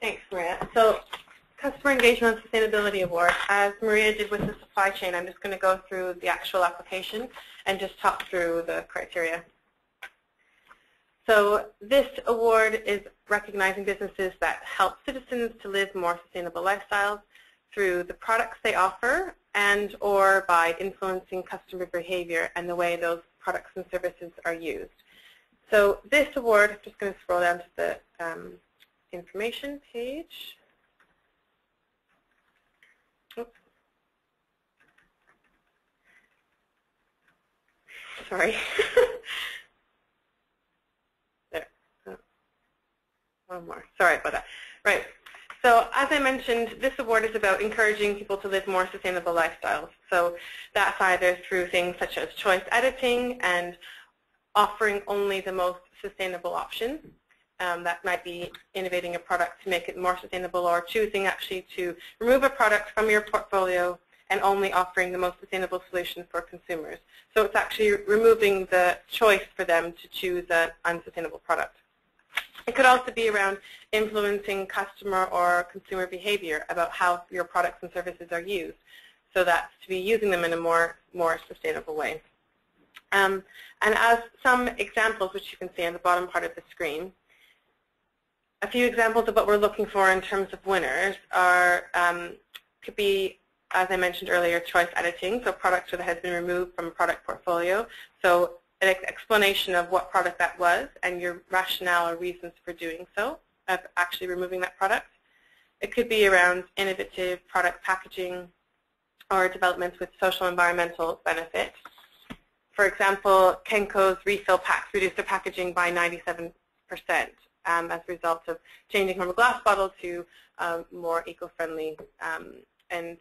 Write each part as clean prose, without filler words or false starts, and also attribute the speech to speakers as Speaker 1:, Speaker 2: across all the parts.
Speaker 1: Thanks, Maria. So, Customer Engagement and Sustainability Award, as Maria did with the supply chain, I'm just going to go through the actual application and just talk through the criteria. So this award is recognizing businesses that help citizens to live more sustainable lifestyles through the products they offer and or by influencing customer behavior and the way those products and services are used. So this award, I'm just going to scroll down to the information page. Oops. Sorry. There. One more. Sorry about that. Right. So as I mentioned, this award is about encouraging people to live more sustainable lifestyles. So that's either through things such as choice editing and offering only the most sustainable options. That might be innovating a product to make it more sustainable, or choosing actually to remove a product from your portfolio and only offering the most sustainable solution for consumers. So it's actually removing the choice for them to choose an unsustainable product. It could also be around influencing customer or consumer behavior about how your products and services are used, so that's to be using them in a more sustainable way. And as some examples, which you can see on the bottom part of the screen, a few examples of what we're looking for in terms of winners are, could be, as I mentioned earlier, choice editing, so product that has been removed from a product portfolio. So an explanation of what product that was and your rationale or reasons for doing so, of actually removing that product. It could be around innovative product packaging or developments with social environmental benefit. For example, Kenko's refill packs reduced their packaging by 97%. As a result of changing from a glass bottle to more eco-friendly and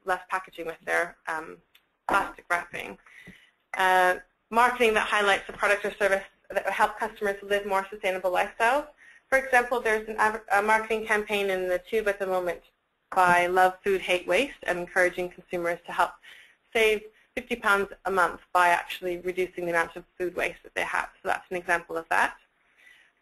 Speaker 1: less packaging with their plastic wrapping. Marketing that highlights a product or service that will help customers live more sustainable lifestyles. For example, there's a marketing campaign in the tube at the moment by Love Food, Hate Waste, and encouraging consumers to help save £50 a month by actually reducing the amount of food waste that they have. So that's an example of that.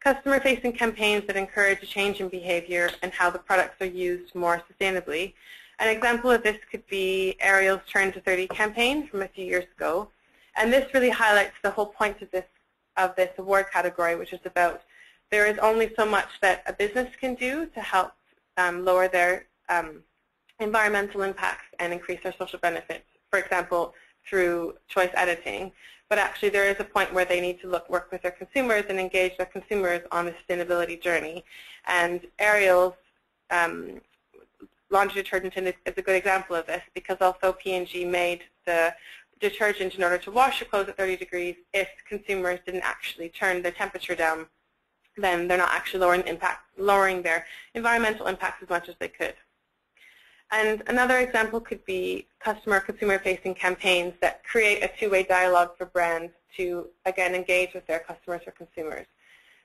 Speaker 1: Customer-facing campaigns that encourage a change in behavior and how the products are used more sustainably. An example of this could be Ariel's Turn to 30 campaign from a few years ago. And this really highlights the whole point of this award category, which is about there is only so much that a business can do to help lower their environmental impacts and increase their social benefits. For example, through choice editing. But actually there is a point where they need to work with their consumers and engage their consumers on the sustainability journey. And Ariel's laundry detergent is a good example of this, because also P&G made the detergent in order to wash your clothes at 30 degrees. If consumers didn't actually turn their temperature down, then they're not actually lowering their environmental impacts as much as they could. And another example could be consumer-facing campaigns that create a two-way dialogue for brands to, again, engage with their customers or consumers.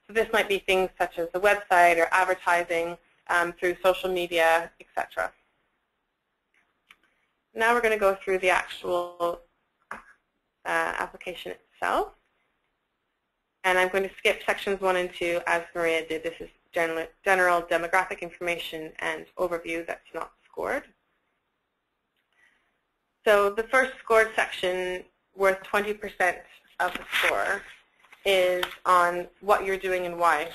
Speaker 1: So this might be things such as a website or advertising through social media, etc. Now we're going to go through the actual application itself. And I'm going to skip sections 1 and 2 as Maria did. This is general demographic information and overview that's not scored. So the first scored section, worth 20% of the score, is on what you're doing and why.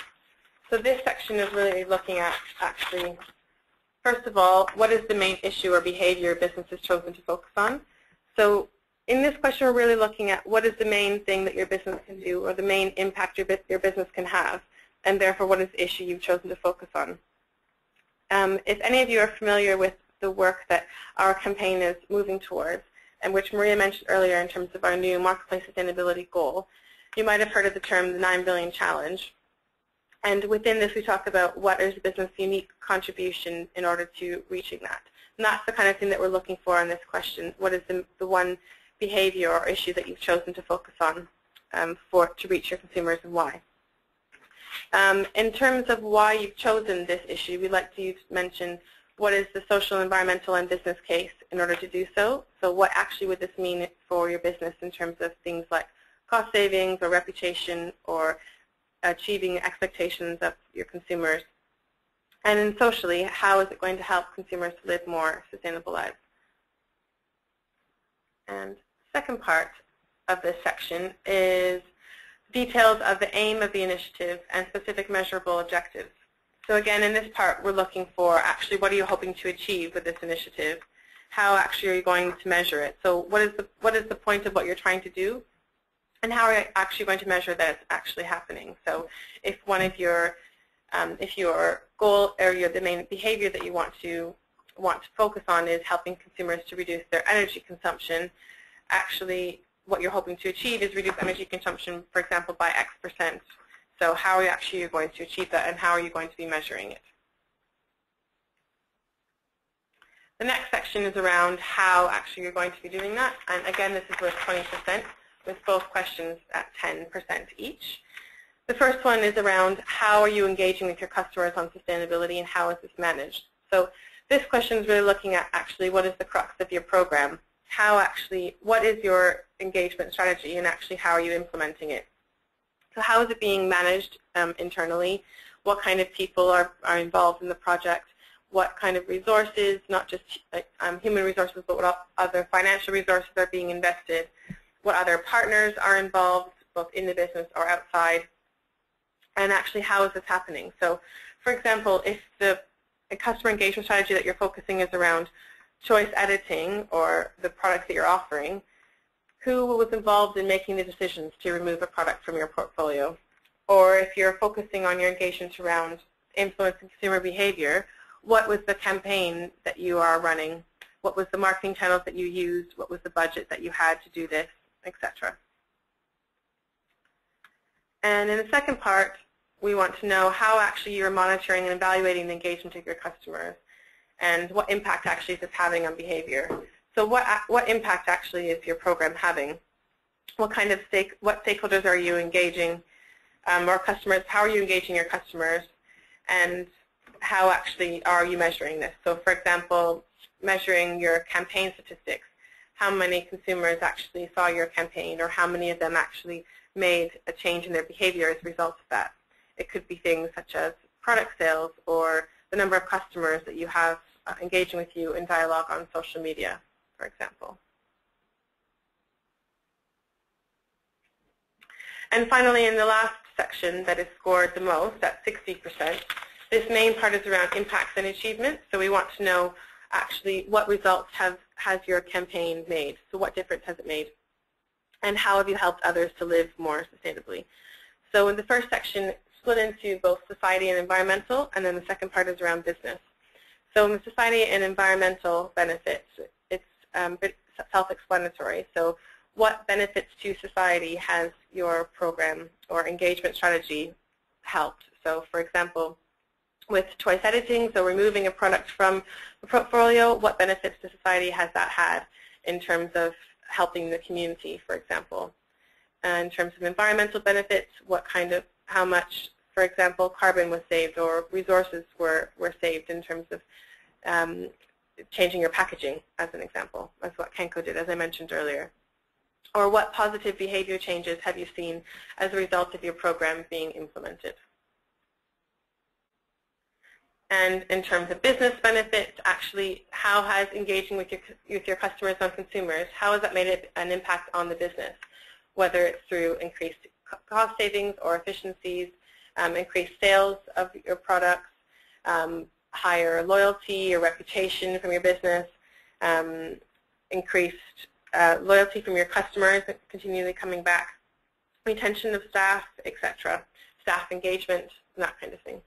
Speaker 1: So this section is really looking at, actually, first of all, what is the main issue or behavior business has chosen to focus on? So in this question, we're really looking at what is the main thing that your business can do, or the main impact your business can have, and therefore what is the issue you've chosen to focus on. If any of you are familiar with the work that our campaign is moving towards, and which Maria mentioned earlier in terms of our new marketplace sustainability goal, you might have heard of the term the 9 billion challenge. And within this, we talk about what is the business' unique contribution in order to reaching that. And that's the kind of thing that we're looking for in this question. What is the one behavior or issue that you've chosen to focus on to reach your consumers, and why? In terms of why you've chosen this issue, we'd like to mention what is the social, environmental, and business case in order to do so. So what actually would this mean for your business in terms of things like cost savings or reputation or achieving expectations of your consumers. And then socially, how is it going to help consumers to live more sustainable lives? And the second part of this section is details of the aim of the initiative and specific measurable objectives. So again, in this part, we're looking for actually what are you hoping to achieve with this initiative? How actually are you going to measure it? So what is the point of what you're trying to do? And how are you actually going to measure that it's actually happening? So if one of your goal or the main behavior that you want to focus on is helping consumers to reduce their energy consumption, actually what you're hoping to achieve is reduce energy consumption, for example, by X%. So how are you actually going to achieve that, and how are you going to be measuring it? The next section is around how actually you're going to be doing that. And again, this is worth 20%, with both questions at 10% each. The first one is around how are you engaging with your customers on sustainability and how is this managed? So this question is really looking at actually what is the crux of your program? What is your engagement strategy, and actually how are you implementing it? So how is it being managed internally? What kind of people are involved in the project? What kind of resources, not just human resources, but what other financial resources are being invested? What other partners are involved, both in the business or outside? And actually, how is this happening? So, for example, if the customer engagement strategy that you're focusing is around choice editing or the products that you're offering, who was involved in making the decisions to remove a product from your portfolio? Or if you're focusing on your engagement around influencing consumer behavior, what was the campaign that you are running? What was the marketing channels that you used? What was the budget that you had to do this, etc.? And in the second part, we want to know how actually you're monitoring and evaluating the engagement of your customers, and what impact actually is this having on behavior. So what impact actually is your program having? What stakeholders are you engaging, or customers? How are you engaging your customers, and how actually are you measuring this? So, for example, measuring your campaign statistics. How many consumers actually saw your campaign, or how many of them actually made a change in their behavior as a result of that? It could be things such as product sales, or the number of customers that you have engaging with you in dialogue on social media, for example. And finally, in the last section that is scored the most, at 60%, this main part is around impacts and achievements. So we want to know actually what results has your campaign made. So what difference has it made? And how have you helped others to live more sustainably? So in the first section, split into both society and environmental, and then the second part is around business. So in the society and environmental benefits, it's self-explanatory. So what benefits to society has your program or engagement strategy helped? So for example, with choice editing, so removing a product from the portfolio, what benefits to society has that had in terms of helping the community, for example? In terms of environmental benefits, how much, for example, carbon was saved or resources were saved in terms of changing your packaging, as an example. That's what Kenko did, as I mentioned earlier. Or what positive behavior changes have you seen as a result of your program being implemented? And in terms of business benefits, actually, how has engaging with your customers and consumers, how has that made an impact on the business? Whether it's through increased cost savings or efficiencies, increased sales of your products, higher loyalty or reputation from your business, increased loyalty from your customers, continually coming back, retention of staff, etc., staff engagement, and that kind of thing.